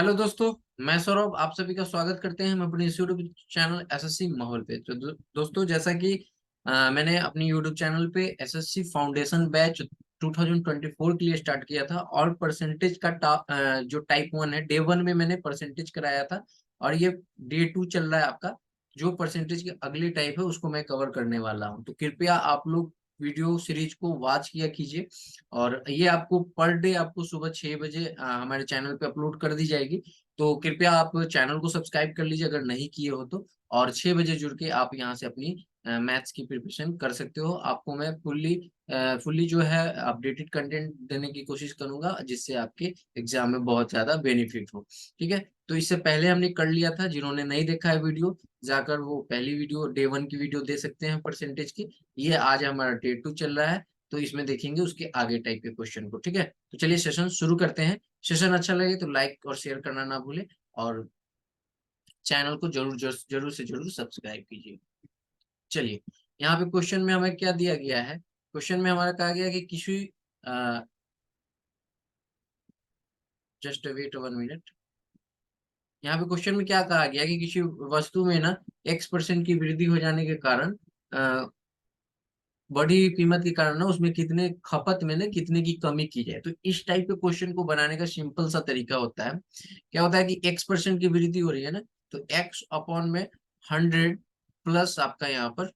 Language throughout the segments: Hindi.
हेलो दोस्तों। मैं सौरभ आप सभी का स्वागत करते हैं हम अपने इस यूट्यूब चैनल एसएससी माहौल पे। तो दोस्तों जैसा कि मैंने अपनी यूट्यूब चैनल पे एसएससी फाउंडेशन बैच 2024 के लिए स्टार्ट किया था और परसेंटेज का जो टाइप 1 है, डे 1 में मैंने परसेंटेज कराया था और ये डे 2 चल रहा है आपका। जो परसेंटेज की अगली टाइप है उसको मैं कवर करने वाला हूँ, तो कृपया आप लोग वीडियो सीरीज को वॉच किया कीजिए। और ये आपको पर डे आपको सुबह 6 बजे हमारे चैनल पे अपलोड कर दी जाएगी। तो कृपया आप चैनल को सब्सक्राइब कर लीजिए अगर नहीं किए हो तो। और 6 बजे जुड़ के आप यहाँ से अपनी मैथ्स की प्रिपरेशन कर सकते हो। आपको मैं फुल्ली जो है अपडेटेड कंटेंट देने की कोशिश करूंगा, जिससे आपके एग्जाम में बहुत ज्यादा बेनिफिट हो। ठीक है, तो इससे पहले हमने कर लिया था। जिन्होंने नहीं देखा है वीडियो, जाकर वो पहली वीडियो डे 1 की वीडियो दे सकते हैं परसेंटेज की। ये आज हमारा डे 2 चल रहा है, तो इसमें देखेंगे उसके आगे टाइप के क्वेश्चन को। ठीक है, तो चलिए सेशन शुरू करते हैं। सेशन अच्छा लगे तो लाइक और शेयर करना ना भूले और चैनल को जरूर जरूर जरूर से जरूर सब्सक्राइब कीजिए। चलिए, यहाँ पे क्वेश्चन में हमें क्या दिया गया है। क्वेश्चन में हमारा कहा गया है कि किसी जस्ट वेट 1 मिनट। यहाँ पे क्वेश्चन में क्या कहा गया है कि किसी वस्तु में ना X% की वृद्धि हो जाने के कारण बढ़ी हुई कीमत के कारण ना उसमें कितने खपत में ना कितने की कमी की जाए। तो इस टाइप के क्वेश्चन को बनाने का सिंपल सा तरीका होता है। क्या होता है कि X% की वृद्धि हो रही है ना, तो X अपॉन में 100 प्लस आपका यहाँ पर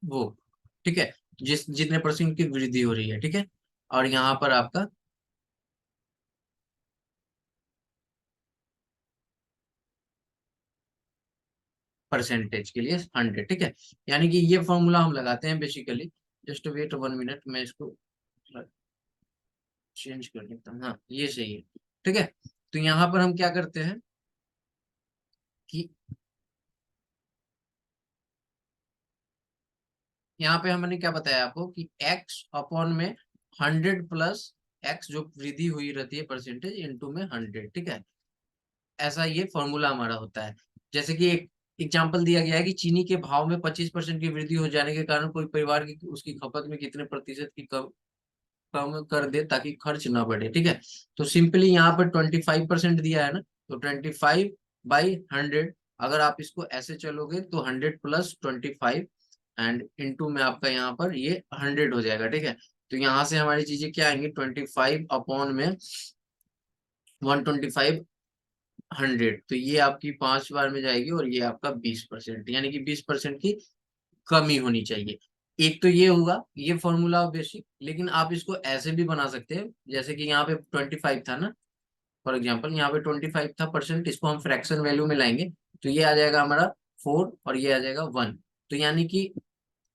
वो, ठीक है, जितने परसेंट की वृद्धि हो रही है। ठीक है, और यहाँ पर आपका परसेंटेज के लिए 100। ठीक है, यानी कि ये फॉर्मूला हम लगाते हैं बेसिकली। जस्ट वेट 1 मिनट, मैं इसको चेंज कर देता हूँ। हाँ, ये सही है। ठीक है, तो यहाँ पर हम क्या करते हैं कि यहाँ पे हमने क्या बताया आपको कि एक्स अपॉन में 100 प्लस एक्स जो वृद्धि हुई रहती है परसेंटेज इनटू में 100। ठीक है, ऐसा ये फॉर्मूला हमारा होता है। जैसे कि एक एग्जांपल दिया गया है कि चीनी के भाव में 25% की वृद्धि हो जाने के कारण कोई परिवार की उसकी खपत में कितने प्रतिशत की कम कर दे ताकि खर्च ना बढ़े। ठीक है, तो सिंपली यहाँ पर 25% दिया है ना, तो 25/100। अगर आप इसको ऐसे चलोगे तो 100 + 25 एंड इनटू में आपका यहाँ पर ये 100 हो जाएगा। ठीक है, तो यहाँ से हमारी चीजें क्या आएंगी, 25 अपॉन में 125 100, तो ये आपकी 5 बार में जाएगी और ये आपका 20%, यानी कि 20% की कमी होनी चाहिए। एक तो ये होगा, ये फॉर्मूला बेसिक। लेकिन आप इसको ऐसे भी बना सकते हैं, जैसे कि यहाँ पे 25 था ना, फॉर एग्जाम्पल यहाँ पे 25 था परसेंट, इसको हम फ्रैक्शन वैल्यू में लाएंगे तो ये आ जाएगा हमारा 4 और ये आ जाएगा 1। तो यानी कि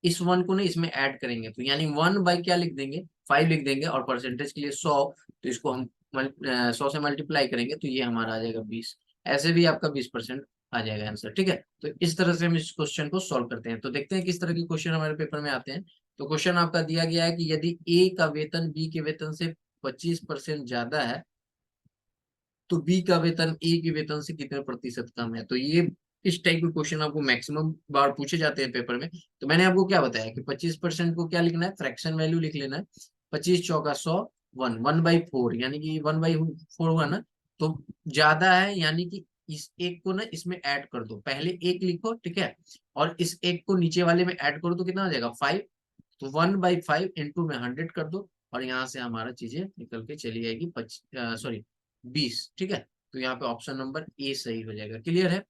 इस 1 को ना इसमें ऐड करेंगे, तो यानी 1 बाई क्या लिख देंगे, 5 लिख देंगे। और परसेंटेज के लिए 100, तो इसको हम 100 से मल्टीप्लाई करेंगे तो ये हमारा आ जाएगा 20। ऐसे भी आपका 20% आ जाएगा आंसर। ठीक है, तो इस तरह से हम इस क्वेश्चन को सॉल्व करते हैं। तो देखते हैं किस तरह के क्वेश्चन हमारे पेपर में आते हैं। तो क्वेश्चन आपका दिया गया है कि यदि ए का वेतन बी के वेतन से 25% ज्यादा है, तो बी का वेतन ए के वेतन से कितने प्रतिशत कम है। तो ये इस टाइप के क्वेश्चन आपको मैक्सिमम बार पूछे जाते हैं पेपर में। तो मैंने आपको क्या बताया कि 25% को क्या लिखना है, फ्रैक्शन वैल्यू लिख लेना है। 25 × 100 1 1/4, यानी कि 1/4 हुआ ना, तो ज्यादा है, यानी कि इस एक को ना इसमें ऐड कर दो। पहले एक लिखो, ठीक है, और इस एक को नीचे वाले में ऐड करो तो कितना आ जाएगा 5। तो 1/5 इंटू में 100 कर दो और यहाँ से हमारा चीजें निकल के चली जाएगी 20। ठीक है, तो यहाँ पे ऑप्शन नंबर ए सही हो जाएगा। क्लियर है।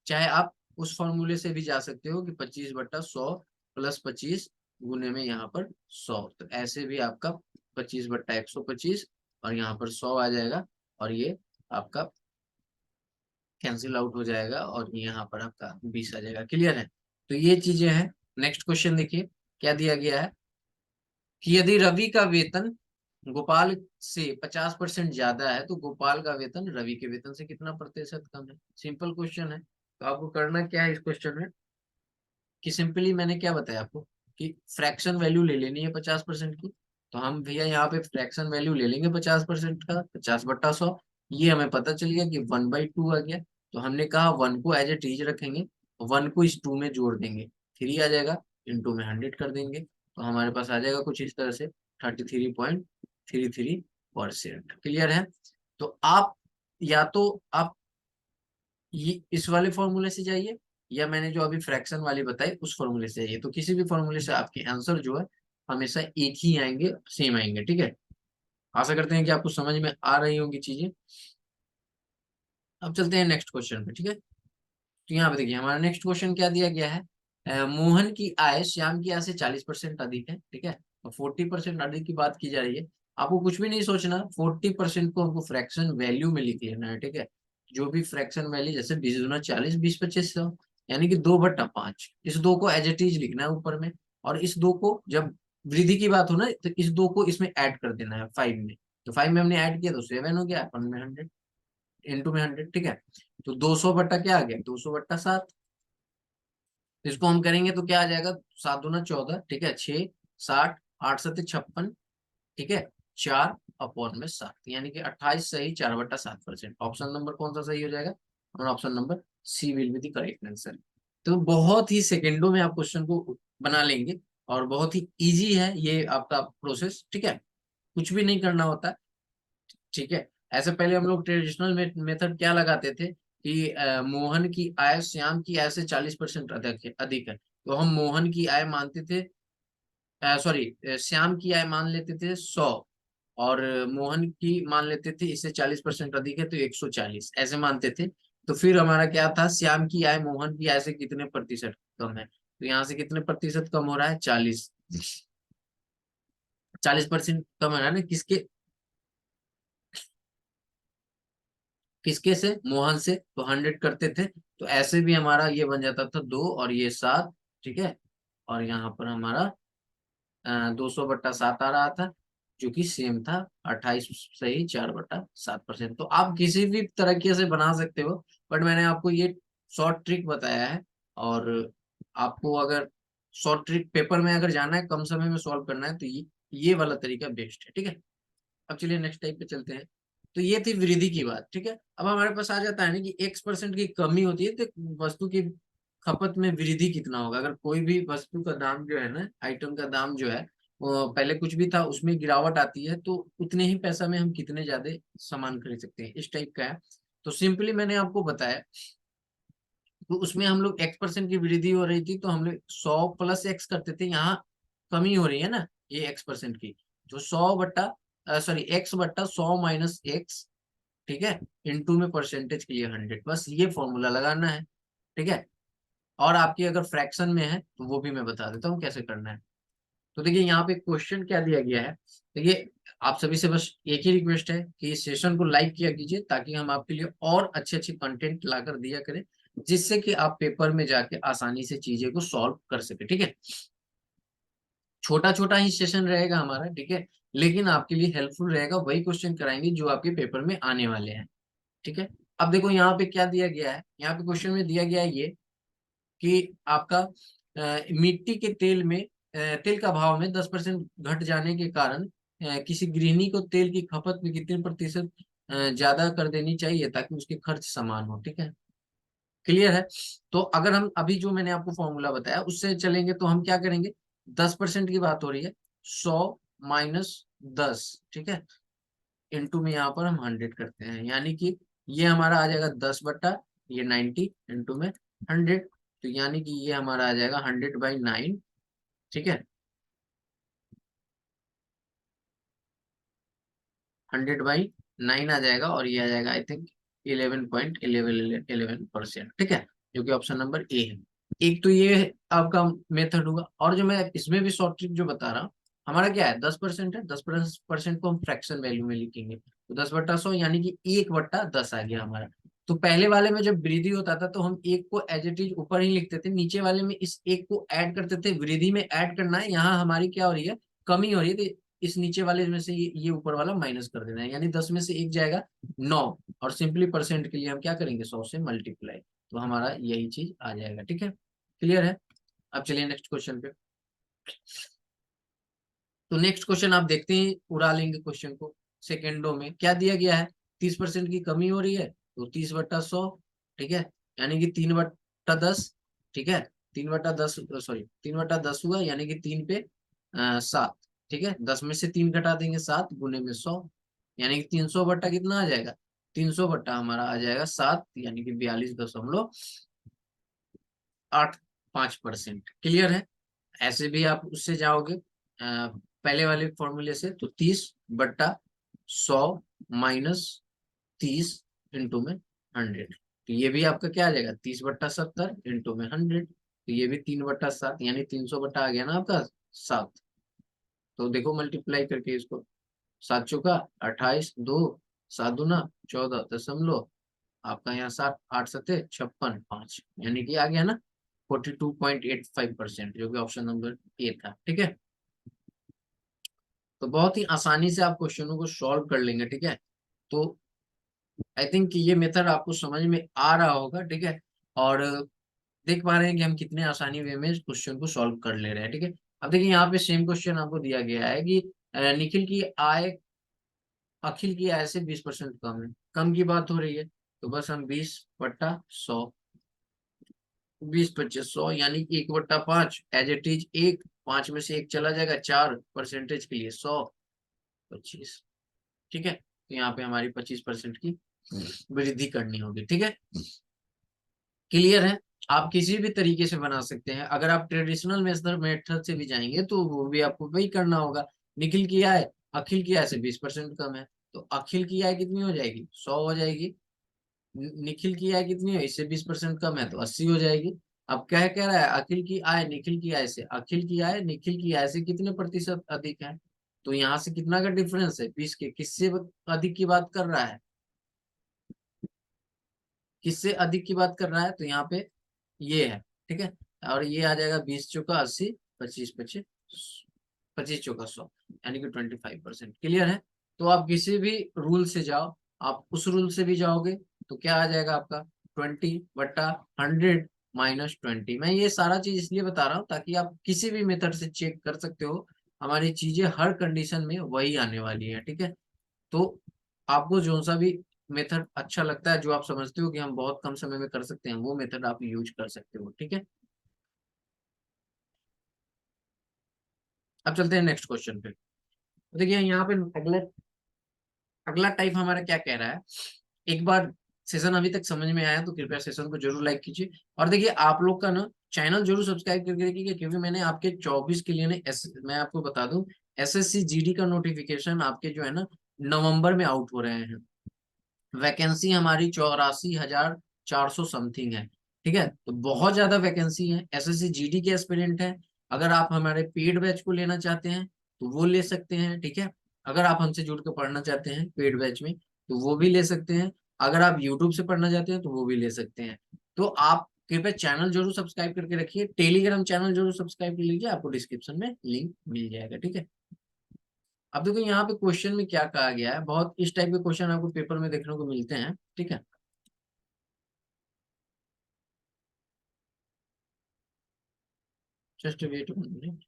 चाहे आप उस फॉर्मूले से भी जा सकते हो कि 25/100 + 25 गुने में यहाँ पर 100, तो ऐसे भी आपका 25/125 और यहाँ पर 100 आ जाएगा और ये आपका कैंसिल आउट हो जाएगा और यहाँ पर आपका 20 आ जाएगा। क्लियर है, तो ये चीजें हैं। नेक्स्ट क्वेश्चन देखिए क्या दिया गया है कि यदि रवि का वेतन गोपाल से 50% ज्यादा है, तो गोपाल का वेतन रवि के वेतन से कितना प्रतिशत कम है। सिंपल क्वेश्चन है। तो आपको करना क्या है इस क्वेश्चन में कि सिंपली मैंने क्या बताया आपको कि फ्रैक्शन वैल्यू ले लेनी है 50% की। तो हम भैया यहाँ पे फ्रैक्शन वैल्यू ले लेंगे 50% का, 50/100। ये हमें पता चल गया कि 1/2 आ गया। तो हमने कहा 1 को एज ए टीज रखेंगे, 1 को इस 2 में जोड़ देंगे, 3 आ जाएगा, इंटू में 100 कर देंगे। तो हमारे पास आ जाएगा कुछ इस तरह से 33.33 परसेंट। क्लियर है? तो आप या तो आप ये इस वाले फॉर्मूले से जाइए, या मैंने जो अभी फ्रैक्शन वाली बताई उस फॉर्मूले से जाइए। तो किसी भी फॉर्मूले से आपके आंसर जो है हमेशा एक ही आएंगे, सेम आएंगे। ठीक है, आशा करते हैं कि आपको समझ में आ रही होंगी चीजें। अब चलते हैं नेक्स्ट क्वेश्चन पे। ठीक है, तो यहाँ पे देखिए हमारा नेक्स्ट क्वेश्चन क्या दिया गया है। मोहन की आय श्याम की आय से 40% अधिक है। ठीक है, तो 40% अधिक की बात की जा रही है। आपको कुछ भी नहीं सोचना, 40% को हमको फ्रैक्शन वैल्यू में लिख लेना है। ठीक है, जो भी फ्रैक्शन वैल्यू, जैसे 20×40 20×2500, यानी कि 2/5। इस दो को एज इट इज लिखना है ऊपर में, और इस दो को जब वृद्धि की बात हो ना तो इस दो को इसमें ऐड कर देना है 5 में। तो 5 में हमने ऐड किया तो 7 हो गया, अपन में 100 इंटू में 100। ठीक है, तो 200 बट्टा क्या आ गया, 200/7। इसको हम करेंगे तो क्या आ जाएगा, 7×2 = 14। ठीक है, 6 60 8×7 = 56। ठीक है, 4/7, यानी कि 28 सही, 4/7%। ऑप्शन नंबर कौन सा सही हो जाएगा, और option number C will be the correct answer. तो बहुत ही सेकेंडों में आप क्वेश्चन को बना लेंगे, और बहुत ही इजी है ये आपका प्रोसेस। ठीक है, कुछ भी नहीं करना होता। ठीक है, ऐसे पहले हम लोग ट्रेडिशनल मेथड क्या लगाते थे कि मोहन की आय श्याम की आय से 40% अधिक है, तो हम मोहन की आय मानते थे, सॉरी श्याम की आय मान लेते थे 100, और मोहन की मान लेते थे इससे 40% अधिक है तो 140, ऐसे मानते थे। तो फिर हमारा क्या था, श्याम की आय मोहन की आय से कितने प्रतिशत कम है, तो यहाँ से कितने प्रतिशत कम हो रहा है, 40। 40% कम है ना, किसके किसके से, मोहन से, तो 100 करते थे। तो ऐसे भी हमारा ये बन जाता था 2 और ये 7। ठीक है, और यहाँ पर हमारा 200/7 आ रहा था, जो कि सेम था, 28 सही, 4/7%। तो आप किसी भी तरीके से बना सकते हो, बट मैंने आपको ये शॉर्ट ट्रिक बताया है। और आपको अगर शॉर्ट ट्रिक पेपर में अगर जाना है, कम समय में सॉल्व करना है, तो ये वाला तरीका बेस्ट है। ठीक है, अब चलिए नेक्स्ट टाइप पे चलते हैं। तो ये थी वृद्धि की बात। ठीक है, अब हमारे पास आ जाता है ना कि X% की कमी होती है, तो वस्तु की खपत में वृद्धि कितना होगा। अगर कोई भी वस्तु का दाम जो है ना, आइटम का दाम जो है, वो पहले कुछ भी था उसमें गिरावट आती है, तो उतने ही पैसा में हम कितने ज्यादा सामान खरीद सकते हैं, इस टाइप का है। तो सिंपली मैंने आपको बताया, तो उसमें हम लोग X% की वृद्धि हो रही थी, तो हम लोग 100+X करते थे। यहाँ कमी हो रही है ना, ये X% की, जो 100/100 ठीक है, इनटू में परसेंटेज के लिए 100, बस ये फॉर्मूला लगाना है। ठीक है, और आपकी अगर फ्रैक्शन में है तो वो भी मैं बता देता हूँ कैसे करना है। तो देखिए यहाँ पे क्वेश्चन क्या दिया गया है। देखिए, आप सभी से बस एक ही रिक्वेस्ट है कि इस सेशन को लाइक किया कीजिए, ताकि हम आपके लिए और अच्छे अच्छे कंटेंट लाकर दिया करें, जिससे कि आप पेपर में जाके आसानी से चीजें को सॉल्व कर सके। ठीक है, छोटा छोटा ही सेशन रहेगा हमारा। ठीक है, लेकिन आपके लिए हेल्पफुल रहेगा, वही क्वेश्चन कराएंगे जो आपके पेपर में आने वाले हैं। ठीक है, अब देखो यहाँ पे क्या दिया गया है, यहाँ पे क्वेश्चन में दिया गया है ये कि आपका मिट्टी के तेल में तेल का भाव में 10% घट जाने के कारण किसी गृहिणी को तेल की खपत में कितने प्रतिशत ज्यादा कर देनी चाहिए, ताकि उसके खर्च समान हो। ठीक है, क्लियर है? तो अगर हम अभी जो मैंने आपको फॉर्मूला बताया उससे चलेंगे, तो हम क्या करेंगे, 10% की बात हो रही है, 100 - 10। ठीक है, इंटू में यहाँ पर हम 100 करते हैं, यानी कि ये हमारा आ जाएगा 10/, ये 90 इंटू में 100, तो यानी कि ये हमारा आ जाएगा 100/9। ठीक है, 100/9 आ जाएगा, और ये आ जाएगा आई थिंक 11.11%। ठीक है, जो कि ऑप्शन नंबर ए है। एक तो ये आपका मेथड होगा, और जो मैं इसमें भी शॉर्ट ट्रिक जो बता रहा हूँ, हमारा क्या है, 10% है, 10% को हम फ्रैक्शन वैल्यू में लिखेंगे, तो 10/100 यानी कि 1/10 आ गया हमारा। तो पहले वाले में जब वृद्धि होता था तो हम एक को एज इट इज ऊपर ही लिखते थे, नीचे वाले में इस एक को ऐड करते थे। वृद्धि में ऐड करना है, यहाँ हमारी क्या हो रही है, कमी हो रही है, तो इस नीचे वाले में से ये ऊपर वाला माइनस कर देना है, यानी 10 में से एक जाएगा 9, और सिंपली परसेंट के लिए हम क्या करेंगे, 100 से मल्टीप्लाई, तो हमारा यही चीज आ जाएगा। ठीक है, क्लियर है? अब चलिए नेक्स्ट क्वेश्चन पे। तो नेक्स्ट क्वेश्चन आप देखते ही उड़ा लेंगे क्वेश्चन को, सेकेंडों में क्या दिया गया है, 30% की कमी हो रही है, तो 30/100। ठीक है, यानी कि 3/10। ठीक है, 3/10, सॉरी 3/10 हुआ, यानी कि 3 पे 7। ठीक है, 10 में से 3 घटा देंगे, 7 गुने में 100। यानी कि 300 बट्टा कितना आ जाएगा, 300 बट्टा हमारा आ जाएगा 7, यानी कि 42.85%। क्लियर है। ऐसे भी आप उससे जाओगे पहले वाले फॉर्मूले से, तो 30/100 माइनस 30 × 100, तो ये भी आपका क्या आ जाएगा, 30/70 × 100, तो ये भी 3/7, यानी 300 बट्टा आ गया ना आपका 7। तो देखो मल्टीप्लाई करके इसको, 7 × 4 = 28, 2 7 दूना 14 दशमलव, आपका यहाँ 7 8 7 56 5, यानी कि आ गया ना 42.85%, जो कि ऑप्शन नंबर ए था। ठीक है, तो बहुत ही आसानी से आप क्वेश्चनों को सॉल्व कर लेंगे। ठीक है, तो आई थिंक ये मेथड आपको समझ में आ रहा होगा। ठीक है, और देख पा रहे हैं कि हम कितने आसानी वे में क्वेश्चन को सॉल्व कर ले रहे हैं। ठीक है, अब देखिए यहाँ पे सेम क्वेश्चन आपको दिया गया है कि निखिल की आय अखिल की आय से 20% कम है। कम की बात हो रही है, तो बस हम 20/100, 20 25 100, यानी कि 1/5 एज इट इज, 1 5 में से 1 चला जाएगा, 4 परसेंटेज के लिए 100 25। ठीक है, तो यहाँ पे हमारी 25% की वृद्धि करनी होगी। ठीक है, क्लियर है। आप किसी भी तरीके से बना सकते हैं। अगर आप ट्रेडिशनल मेथड से भी जाएंगे तो वो भी आपको वही करना होगा। निखिल की आय अखिल की आय से 20% कम है, तो अखिल की आय कितनी हो जाएगी, 100 हो जाएगी। निखिल की आय कितनी है, इससे 20% कम है, तो 80 हो जाएगी। अब क्या कह रहा है, अखिल की आय निखिल की आय से, अखिल की आय निखिल की आय से कितने प्रतिशत अधिक है, तो यहाँ से कितना का डिफरेंस है, 20 के, किससे अधिक की बात कर रहा है, किससे अधिक की बात कर रहा है, तो यहाँ पे ये है। ठीक है, और ये आ जाएगा 20 × 80, 25 25, 25 × 100, यानी कि 25%। क्लियर है। तो आप किसी भी रूल से जाओ, आप उस रूल से भी जाओगे तो क्या आ जाएगा आपका, 20/100 माइनस 20। मैं ये सारा चीज इसलिए बता रहा हूँ ताकि आप किसी भी मेथड से चेक कर सकते हो, हमारी चीजें हर कंडीशन में वही आने वाली है। ठीक है, तो आपको जो सा भी मेथड अच्छा लगता है, जो आप समझते हो कि हम बहुत कम समय में कर सकते हैं, वो मेथड आप यूज कर सकते हो। ठीक है, अब चलते हैं नेक्स्ट क्वेश्चन पे। देखिए यहाँ पे अगला अगला टाइप हमारा क्या कह रहा है। एक बार सेशन अभी तक समझ में आया तो कृपया सेशन को जरूर लाइक कीजिए, और देखिए आप लोग का ना चैनल जरूर सब्सक्राइब करके रखिएगा, क्योंकि मैंने आपके 24 के लिए ना मैं आपको बता दूं, एसएससी जीडी का नोटिफिकेशन आपके जो है ना नवंबर में आउट हो रहे हैं। वैकेंसी हमारी 84,400 समथिंग है। ठीक है, तो बहुत ज्यादा वैकेंसी है, एसएससी जीडी के एस्पिरेंट है। अगर आप हमारे पेड बैच को लेना चाहते हैं तो वो ले सकते हैं। ठीक है, अगर आप हमसे जुड़ के पढ़ना चाहते हैं पेड बैच में तो वो भी ले सकते हैं। अगर आप यूट्यूब से पढ़ना चाहते हैं तो वो भी ले सकते हैं। तो आप कृपया चैनल जरूर सब्सक्राइब करके रखिए, टेलीग्राम चैनल जरूर सब्सक्राइब कर लीजिए, आपको डिस्क्रिप्शन में लिंक मिल जाएगा। ठीक है, अब देखो यहाँ पे क्वेश्चन में क्या कहा गया है, बहुत इस टाइप के क्वेश्चन आपको पेपर में देखने को मिलते हैं। ठीक है, जस्ट वेट 1 मिनट,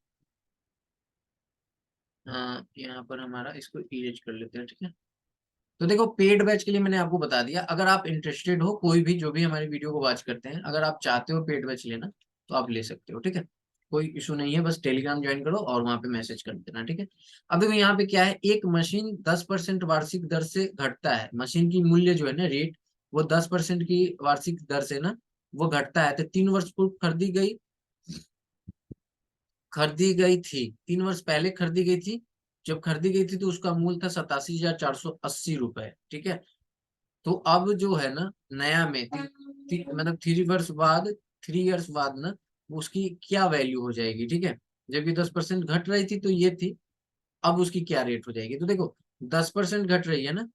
यहाँ पर हमारा इसको इरेज कर लेते हैं। ठीक है, तो देखो पेड बैच के लिए मैंने आपको बता दिया, अगर आप इंटरेस्टेड हो, कोई भी जो भी हमारी वीडियो को वॉच करते हैं, अगर आप चाहते हो पेड बैच लेना तो आप ले सकते हो। ठीक है, कोई इशू नहीं है, बस टेलीग्राम ज्वाइन करो और वहां पे मैसेज कर देना। ठीक है, अब देखो यहाँ पे क्या है, एक मशीन 10% वार्षिक दर से घटता है, मशीन की मूल्य जो है ना रेट, वो 10% की वार्षिक दर से ना वो घटता है, तो 3 वर्ष पूर्व खरीदी गई थी, 3 वर्ष पहले खरीदी गई थी। जब खरीदी गई थी तो उसका मूल्य था 87,480 रुपए। ठीक है, तो अब जो है ना नया में मतलब 3 वर्ष बाद, 3 इयर्स बाद ना उसकी क्या वैल्यू हो जाएगी। ठीक है, जबकि 10% घट रही थी तो ये थी, अब उसकी क्या रेट हो जाएगी। तो देखो 10% घट रही है ना,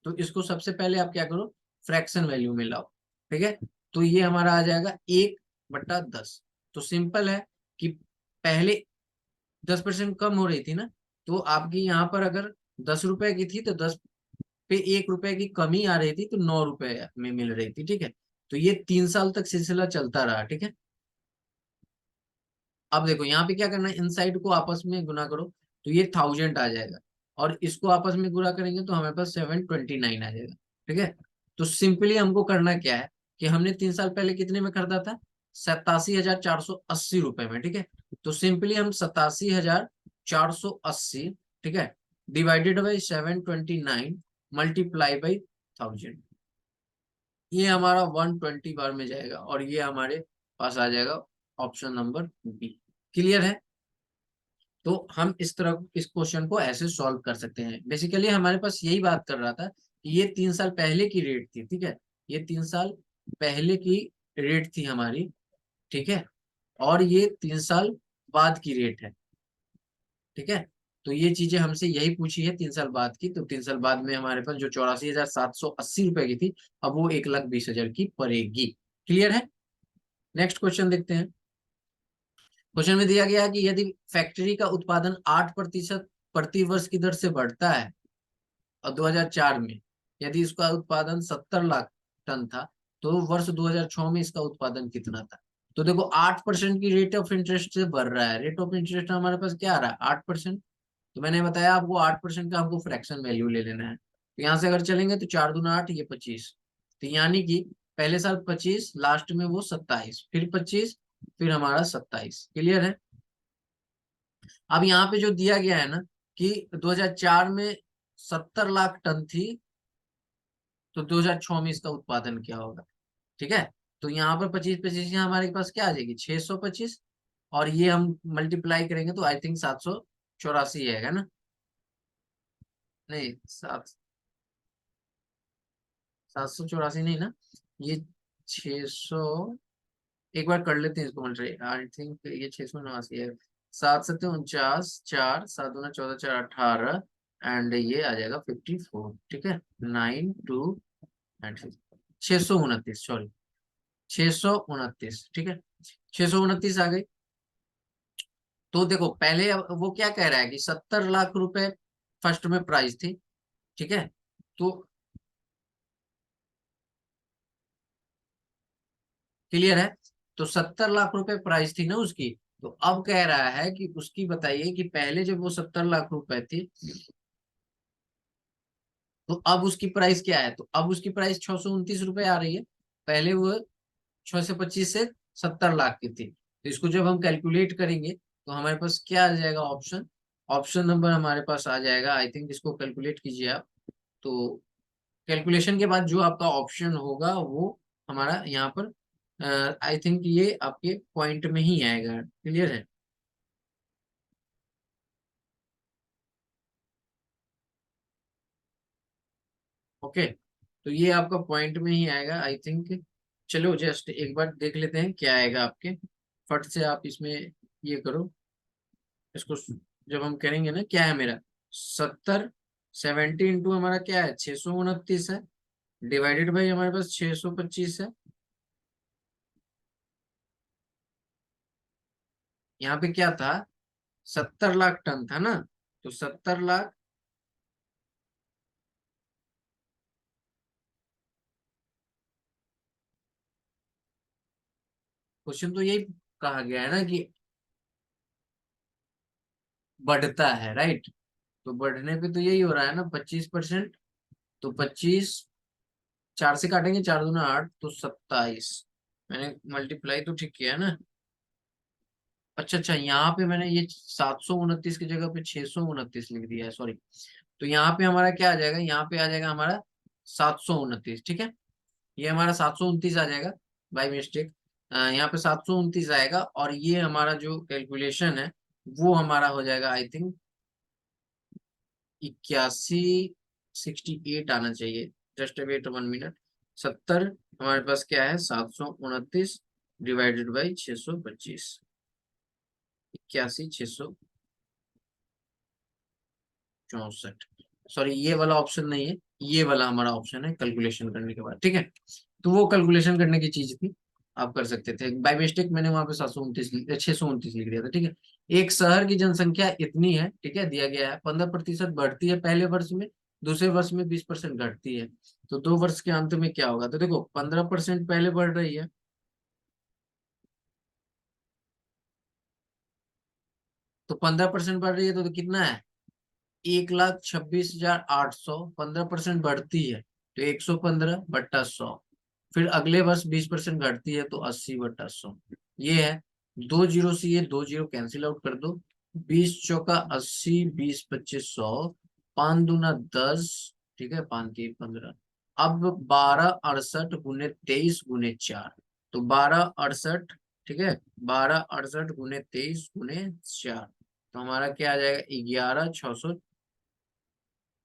तो इसको सबसे पहले आप क्या करो, फ्रैक्शन वैल्यू में लाओ। ठीक है, तो ये हमारा आ जाएगा 1/10। तो सिंपल है कि पहले 10% कम हो रही थी ना, तो आपकी यहाँ पर अगर 10 रुपए की थी तो 10 पे 1 रुपए की कमी आ रही थी, तो 9 रुपए में मिल रही थी। ठीक है, तो ये 3 साल तक सिलसिला चलता रहा। ठीक है, अब देखो यहाँ पे क्या करना है, इन साइड को आपस में गुना करो तो ये 1000 आ जाएगा, और इसको आपस में गुना करेंगे तो हमारे पास 729 आ जाएगा। ठीक है, तो सिंपली हमको करना क्या है कि हमने 3 साल पहले कितने में खरीदा था, 87,480 रुपए में। ठीक है, तो सिंपली हम 87,480, ठीक है, डिवाइडेड बाई 729 मल्टीप्लाई बाई 1000। ये हमारा 120 बार में जाएगा और ये हमारे पास आ जाएगा ऑप्शन नंबर बी। क्लियर है? तो हम इस तरह इस क्वेश्चन को ऐसे सॉल्व कर सकते हैं। बेसिकली हमारे पास यही बात कर रहा था कि ये 3 साल पहले की रेट थी, ठीक है, ये 3 साल पहले की रेट थी हमारी, ठीक है, और ये 3 साल बाद की रेट है, ठीक है। तो ये चीजें हमसे यही पूछी है 3 साल बाद की। तो 3 साल बाद में हमारे पास जो 84,780 रुपए की थी, अब वो 1,20,000 की पड़ेगी। क्लियर है? नेक्स्ट क्वेश्चन देखते हैं। क्वेश्चन में दिया गया है कि यदि फैक्ट्री का उत्पादन 8% प्रति वर्ष की दर से बढ़ता है और 2004 में यदि इसका उत्पादन 70 लाख टन था, तो वर्ष 2006 में इसका उत्पादन कितना था? तो देखो 8% की रेट ऑफ इंटरेस्ट से बढ़ रहा है। रेट ऑफ इंटरेस्ट हमारे पास क्या आ रहा है? 8%। तो मैंने बताया आपको 8% का हमको फ्रैक्शन वैल्यू ले लेना है। तो यहाँ से अगर चलेंगे तो 4 दूना 8, ये 25। तो यानी कि पहले साल 25, लास्ट में वो 27, फिर 25, फिर हमारा 27। क्लियर है? अब यहाँ पे जो दिया गया है ना कि 2004 में 70 लाख टन थी, तो 2006 में इसका उत्पादन क्या होगा? ठीक है। तो यहाँ पर 25 25 हमारे पास क्या आ जाएगी? 625, और ये हम मल्टीप्लाई करेंगे तो आई थिंक 784 आएगा ना? नहीं, 784 नहीं ना, ये 600। एक बार कर लेते हैं इसको मल्टीप्लाई, आई थिंक ये 689 है। 7 7 49, 4 14 14 एंड ये आ जाएगा 54, ठीक है। 629, सॉरी, 629, ठीक है। 629 आ गई। तो देखो पहले वो क्या कह रहा है कि 70 लाख रुपए फर्स्ट में प्राइस थी, ठीक है। तो क्लियर है? तो 70 लाख रुपए प्राइस थी ना उसकी। तो अब कह रहा है कि उसकी बताइए कि पहले जब वो 70 लाख रुपए थी, तो अब उसकी प्राइस क्या है? तो अब उसकी प्राइस 629 रुपए आ रही है। पहले वो 625 से 70 लाख की थी। तो इसको जब हम कैलकुलेट करेंगे तो हमारे पास क्या आ जाएगा? ऑप्शन ऑप्शन नंबर हमारे पास आ जाएगा। आई थिंक इसको कैलकुलेट कीजिए आप। तो कैलकुलेशन के बाद जो आपका ऑप्शन होगा वो हमारा यहाँ पर आई थिंक ये आपके पॉइंट में ही आएगा। क्लियर है? ओके। तो ये आपका पॉइंट में ही आएगा आई थिंक। चलो जस्ट एक बार देख लेते हैं क्या आएगा आपके। फट से आप इसमें ये करो इसको। जब हम करेंगे ना, क्या है मेरा 70, 70 इंटू हमारा क्या है? 629 है, डिवाइडेड बाई हमारे पास 625 है। यहाँ पे क्या था? 70 लाख टन था ना। तो 70 लाख, क्वेश्चन तो यही कहा गया है ना कि बढ़ता है, राइट। तो बढ़ने पे तो यही हो रहा है ना, 25%। तो 25, 4 से काटेंगे, 4 दूना 8, तो 27। मैंने मल्टीप्लाई तो ठीक किया है ना? अच्छा अच्छा, यहाँ पे मैंने ये 729 की जगह पे 629 लिख दिया है, सॉरी। तो यहाँ पे हमारा क्या आ जाएगा? यहाँ पे आ जाएगा हमारा 729, ठीक है। ये हमारा 729 आ जाएगा बाई मिस्टेक। यहाँ पे 729 आएगा, और ये हमारा जो कैलकुलेशन है वो हमारा हो जाएगा आई थिंक 81, 68 आना चाहिए। Just wait 1 minute. 70 हमारे पास क्या है? 729 डिवाइडेड बाई 625, 81, 664। सॉरी, ये वाला ऑप्शन नहीं है, ये वाला हमारा ऑप्शन है कैलकुलेशन करने के बाद, ठीक है। तो वो कैलकुलेशन करने की चीज थी, आप कर सकते थे। बाय मिस्टेक मैंने वहां पे 729 629 लिख दिया था, ठीक है। एक शहर की जनसंख्या इतनी है, ठीक है, दिया गया है 15% बढ़ती है पहले वर्ष में, दूसरे वर्ष में 20% घटती है। तो 2 वर्ष के अंत में क्या होगा? तो देखो 15% पहले बढ़ रही है, तो 15% बढ़ रही है तो कितना है? 1,26,800। 15% बढ़ती है तो 115/100। फिर अगले वर्ष 20% घटती है तो 80/100। ये है। 2 जीरो से ये 2 जीरो कैंसिल आउट कर दो। 20 चौका 80, 20 25 100, 5 दूना 10, ठीक है, 5 3 15। अब 12 68 गुने 23 गुने 4, तो 12 68, ठीक है, 12 68 गुने 23 गुने 4, तो हमारा क्या आ जाएगा,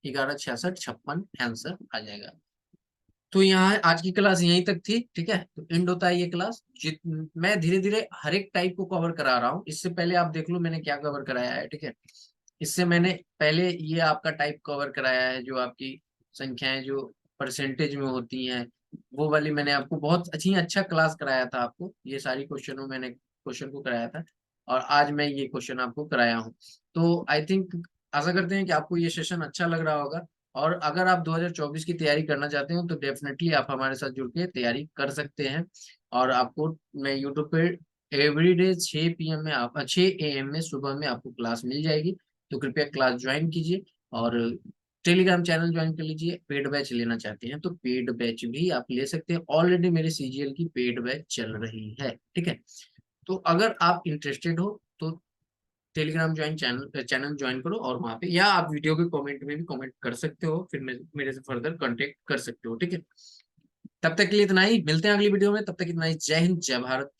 11 66 आंसर आ जाएगा। तो यहाँ आज की क्लास यहीं तक थी, ठीक है, तो एंड होता है ये क्लास। मैं धीरे धीरे हर एक टाइप को कवर करा रहा हूँ। इससे पहले आप देख लो मैंने क्या कवर कराया है, ठीक है। इससे मैंने पहले ये आपका टाइप कवर कराया है, जो आपकी संख्याएं जो परसेंटेज में होती हैं, वो वाली मैंने आपको बहुत अच्छा क्लास कराया था। आपको ये सारी क्वेश्चन को कराया था, और आज मैं ये क्वेश्चन आपको कराया हूँ। तो आई थिंक, आशा करते हैं कि आपको ये सेशन अच्छा लग रहा होगा। और अगर आप 2024 की तैयारी करना चाहते हो तो डेफिनेटली आप हमारे साथ जुड़ के तैयारी कर सकते हैं। और आपको मैं यूट्यूब पे एवरीडे 6 PM में, आप 6 AM में सुबह में आपको क्लास मिल जाएगी। तो कृपया क्लास ज्वाइन कीजिए, और टेलीग्राम चैनल ज्वाइन कर लीजिए। पेड बैच लेना चाहते हैं तो पेड बैच भी आप ले सकते हैं। ऑलरेडी मेरे CGL की पेड बैच चल रही है, ठीक है। तो अगर आप इंटरेस्टेड हो तो टेलीग्राम चैनल ज्वाइन करो, और वहां पे, या आप वीडियो के कमेंट में भी कमेंट कर सकते हो, फिर मेरे से फर्दर कांटेक्ट कर सकते हो, ठीक है। तब तक के लिए इतना ही, मिलते हैं अगली वीडियो में। तब तक इतना ही, जय हिंद, जय भारत।